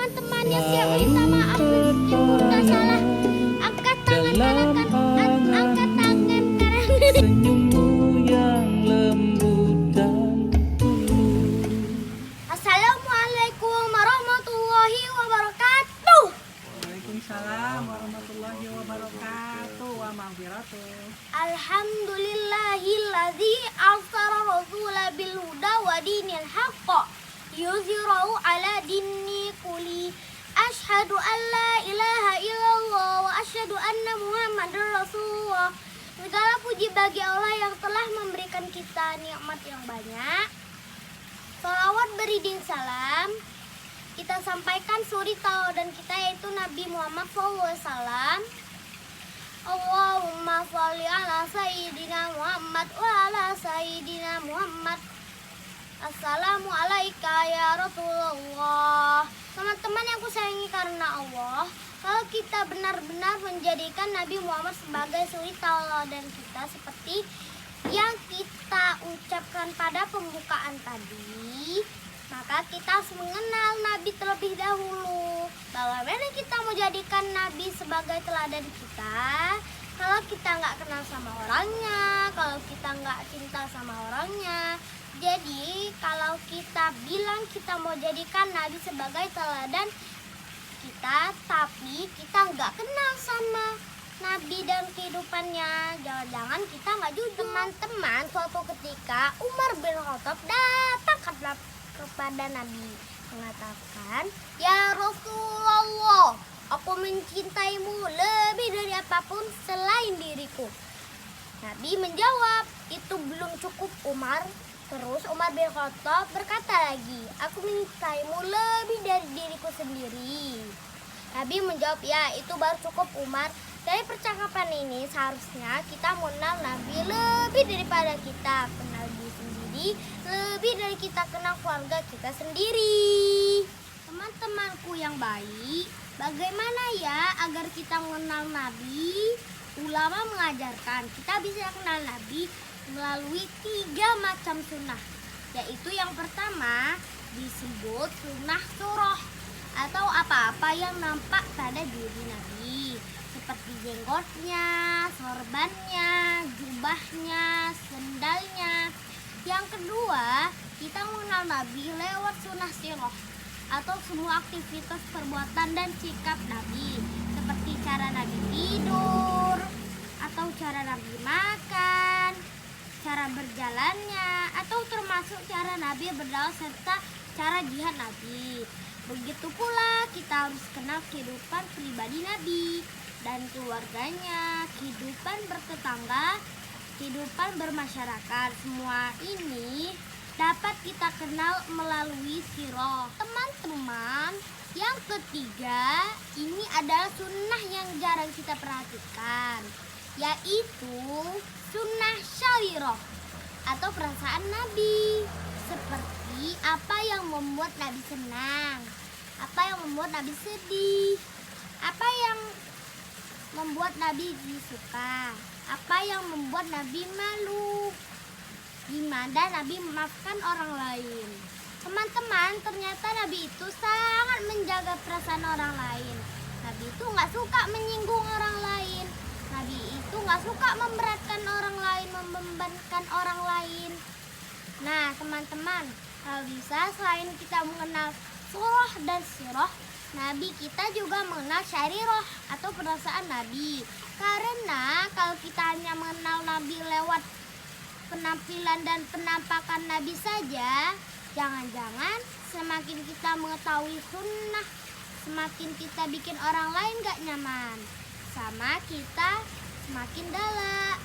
teman-temannya siap minta maaf meskipun tak salah. Angkat tangan kanan, angkat tangan kanan. Senyummu yang lembut dan tulus. Assalamualaikum warahmatullahi wabarakatuh. Waalaikumsalam warahmatullahi wabarakatuh wa maghfiratuh. Alhamdulillahilladzi arsala rasula bil huda wa dinil haqq yuzhirahu ala dini kulli. Asyhadu an la ilaha illallah wa asyhadu anna muhammadar rasulullah. Segala puji bagi Allah yang telah memberikan kita nikmat yang banyak. Salawat beriding salam kita sampaikan suri tauladan kita, yaitu Nabi Muhammad SAW. Allahumma sholli ala sayyidina Muhammad wa ala sayyidina Muhammad. Assalamu alayka ya Rasulullah. Teman-teman yang ku sayangi karena Allah, kalau kita benar-benar menjadikan Nabi Muhammad sebagai suri tauladan kita seperti yang kita ucapkan pada pembukaan tadi, maka kita harus mengenal Nabi terlebih dahulu. Bagaimana kita mau jadikan Nabi sebagai teladan kita kalau kita nggak kenal sama orangnya, kalau kita nggak cinta sama orangnya? Jadi kalau kita bilang kita mau jadikan Nabi sebagai teladan kita, tapi kita nggak kenal sama Nabi dan kehidupannya, jangan-jangan kita nggak jujur. Teman-teman, suatu ketika Umar bin Khattab datang kepada Nabi mengatakan, "Ya Rasulullah, aku mencintaimu lebih dari apapun selain diriku." Nabi menjawab, "Itu belum cukup Umar." Terus Umar bin Khattab berkata lagi, "Aku mencintaimu lebih dari diriku sendiri." Nabi menjawab, "Ya, itu baru cukup Umar." Dari percakapan ini seharusnya kita mengenal Nabi lebih daripada kita kenal diri sendiri, lebih dari kita kenal keluarga kita sendiri. Teman-temanku yang baik, bagaimana ya agar kita mengenal Nabi? Ulama mengajarkan kita bisa kenal Nabi melalui 3 macam sunnah, yaitu yang pertama disebut sunnah surah atau apa-apa yang nampak pada diri Nabi, seperti jenggotnya, sorbannya, jubahnya, sendalnya. Yang kedua, kita mengenal Nabi lewat sunnah sirah atau semua aktivitas perbuatan dan sikap Nabi, seperti cara Nabi tidur, atau cara Nabi makan, cara berjalannya, atau termasuk cara Nabi berdakwah serta cara jihad Nabi. Begitu pula kita harus kenal kehidupan pribadi Nabi dan keluarganya, kehidupan bertetangga, kehidupan bermasyarakat. Semua ini dapat kita kenal melalui sirah. Teman-teman, yang ketiga ini adalah sunnah yang jarang kita perhatikan, yaitu sunnah syawirah atau perasaan Nabi, seperti apa yang membuat Nabi senang, apa yang membuat Nabi sedih, apa yang membuat Nabi disuka, apa yang membuat Nabi malu, gimana Nabi memaafkan orang lain. Teman-teman, ternyata Nabi itu sangat menjaga perasaan orang lain. Nabi itu nggak suka menyinggung orang lain. Nabi itu nggak suka memberatkan orang lain, membebankan orang lain. Nah, teman-teman, kalau bisa selain kita mengenal surah dan sirah, Nabi kita juga mengenal syarirah atau perasaan Nabi. Karena kalau kita hanya mengenal Nabi lewat penampilan dan penampakan Nabi saja, jangan-jangan semakin kita mengetahui sunnah, semakin kita bikin orang lain gak nyaman, sama kita semakin galak,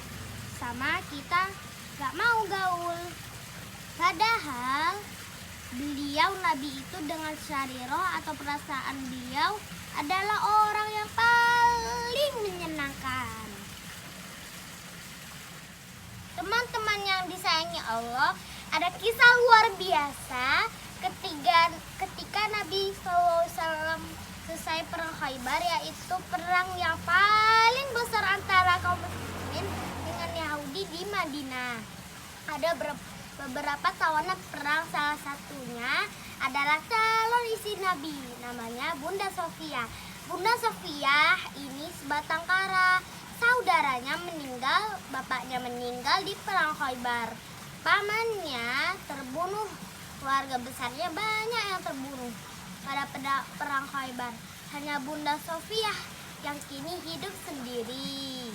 sama kita gak mau gaul. Padahal beliau Nabi itu dengan syarirah atau perasaan beliau adalah orang yang paling menyenangkan. Teman-teman yang disayangi Allah, ada kisah luar biasa ketika Nabi SAW selesai perang Khaybar, yaitu perang yang paling besar antara kaum muslimin dengan Yahudi di Madinah. Ada beberapa tawanan perang, salah satunya adalah calon istri Nabi, namanya Bunda Sofia. Bunda Sofia ini sebatang kara. Saudaranya meninggal, bapaknya meninggal di perang Khaybar. Pamannya terbunuh, keluarga besarnya banyak yang terbunuh pada perang Khaybar. Hanya Bunda Sofia yang kini hidup sendiri.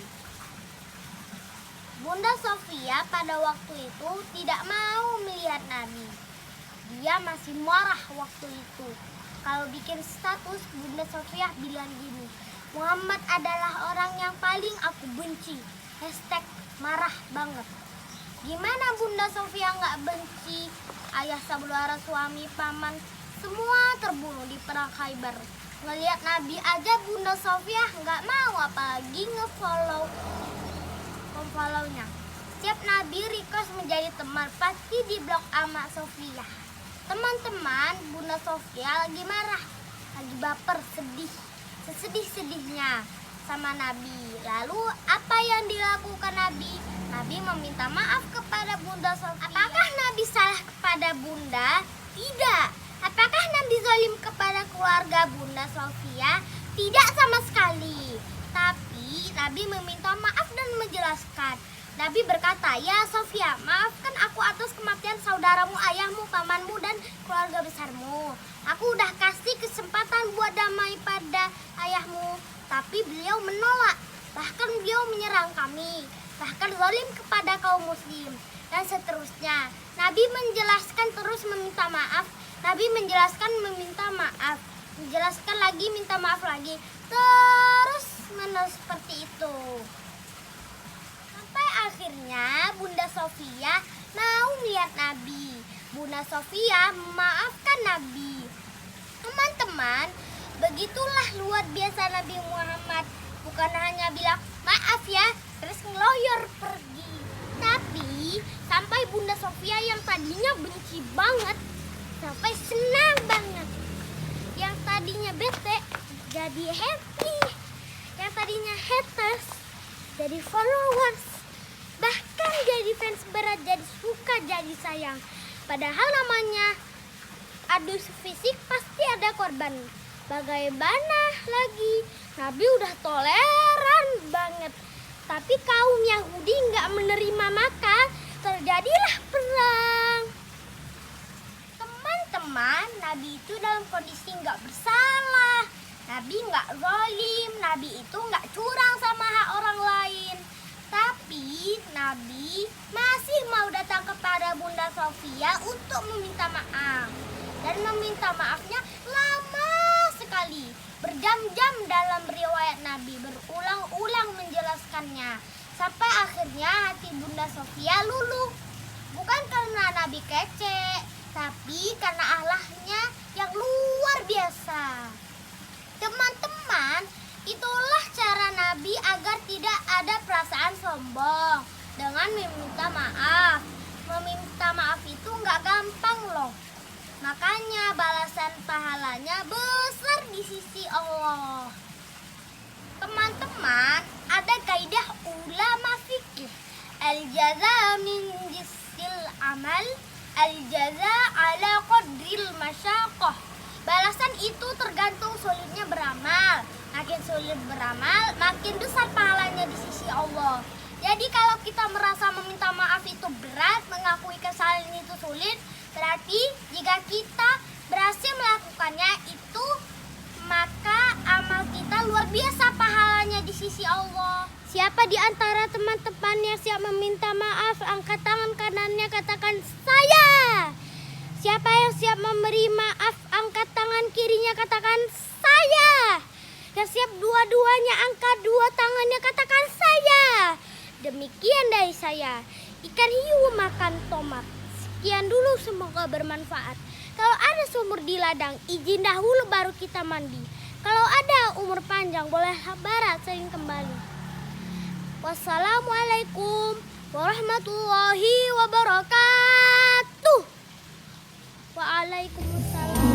Bunda Sofia pada waktu itu tidak mau melihat Nabi. Dia masih marah waktu itu. Kalau bikin status, Bunda Sofia bilang gini, Muhammad adalah orang yang paling aku benci. Hashtag marah banget. Gimana Bunda Sofia nggak benci? Ayah, saudara, suami, paman, semua terbunuh di perang Khaybar. Ngelihat Nabi aja Bunda Sofia nggak mau, apalagi nge-follow-nya. Setiap Nabi request menjadi teman, pasti di blok sama Sofia. Teman-teman, Bunda Sofia lagi marah, lagi baper, sedih, sesedih-sedihnya sama Nabi. Lalu apa yang dilakukan Nabi? Nabi meminta maaf kepada Bunda Sofia. Apakah Nabi salah kepada Bunda? Tidak. Apakah Nabi zalim kepada keluarga Bunda Sofia? Tidak sama sekali. Tapi Nabi meminta maaf dan menjelaskan. Nabi berkata, ya Sofia, maafkan aku atas kematian saudaramu, ayahmu, pamanmu, dan keluarga besarmu. Aku udah kasih kesempatan buat damai pada ayahmu, tapi beliau menolak. Bahkan beliau menyerang kami, bahkan zalim kepada kaum muslim, dan seterusnya. Nabi menjelaskan terus meminta maaf. Nabi menjelaskan meminta maaf, menjelaskan lagi, minta maaf lagi, terus menerus seperti itu. Sampai akhirnya Bunda Sofia mau melihat Nabi. Bunda Sofia memaafkan Nabi. Teman-teman, begitulah luar biasa Nabi Muhammad. Bukan hanya bilang maaf ya, terus ngeloyor pergi. Tapi sampai Bunda Sofia yang tadinya benci banget, sampai senang banget. Yang tadinya bete jadi happy. Yang tadinya haters jadi followers. Bahkan jadi fans berat, jadi suka, jadi sayang. Padahal namanya adu fisik pasti ada korban. Bagaimana lagi? Nabi udah toleran banget. Tapi kaum Yahudi nggak menerima, maka terjadilah perang. Teman-teman, Nabi itu dalam kondisi nggak bersalah. Nabi nggak zalim. Nabi itu nggak curang sama hak orang lain. Tapi Nabi masih mau datang kepada Bunda Sofia untuk meminta maaf. Dan meminta maafnya lama sekali. Berjam-jam dalam riwayat Nabi, berulang-ulang menjelaskannya. Sampai akhirnya hati Bunda Sofia luluh. Bukan karena Nabi kece, tapi karena Allahnya yang luar biasa. Teman-teman, itulah cara Nabi agar tidak ada perasaan sombong dengan meminta maaf. Meminta maaf itu nggak gampang loh. Makanya balasan pahalanya besar di sisi Allah. Teman-teman, ada kaidah ulama fikih. Al-jaza min jinsil amal, al-jaza ala qadril masyaqah. Balasan itu tergantung sulitnya beramal. Makin sulit beramal, makin besar pahalanya di sisi Allah. Jadi kalau kita merasa meminta maaf itu berat, mengakui kesalahan itu sulit, berarti jika kita berhasil melakukannya itu, maka amal kita luar biasa pahalanya di sisi Allah. Siapa di antara teman-teman yang siap meminta maaf, angkat tangan kanannya, katakan saya. Siapa yang siap memberi maaf, angkat tangan kirinya, katakan saya. Yang siap dua-duanya, angkat dua tangannya, katakan saya. Demikian dari saya, ikan hiu makan tomat. Sekian dulu, semoga bermanfaat. Kalau ada sumur di ladang, izin dahulu baru kita mandi. Kalau ada umur panjang, boleh barat sering kembali. Wassalamualaikum warahmatullahi wabarakatuh. Waalaikumsalam.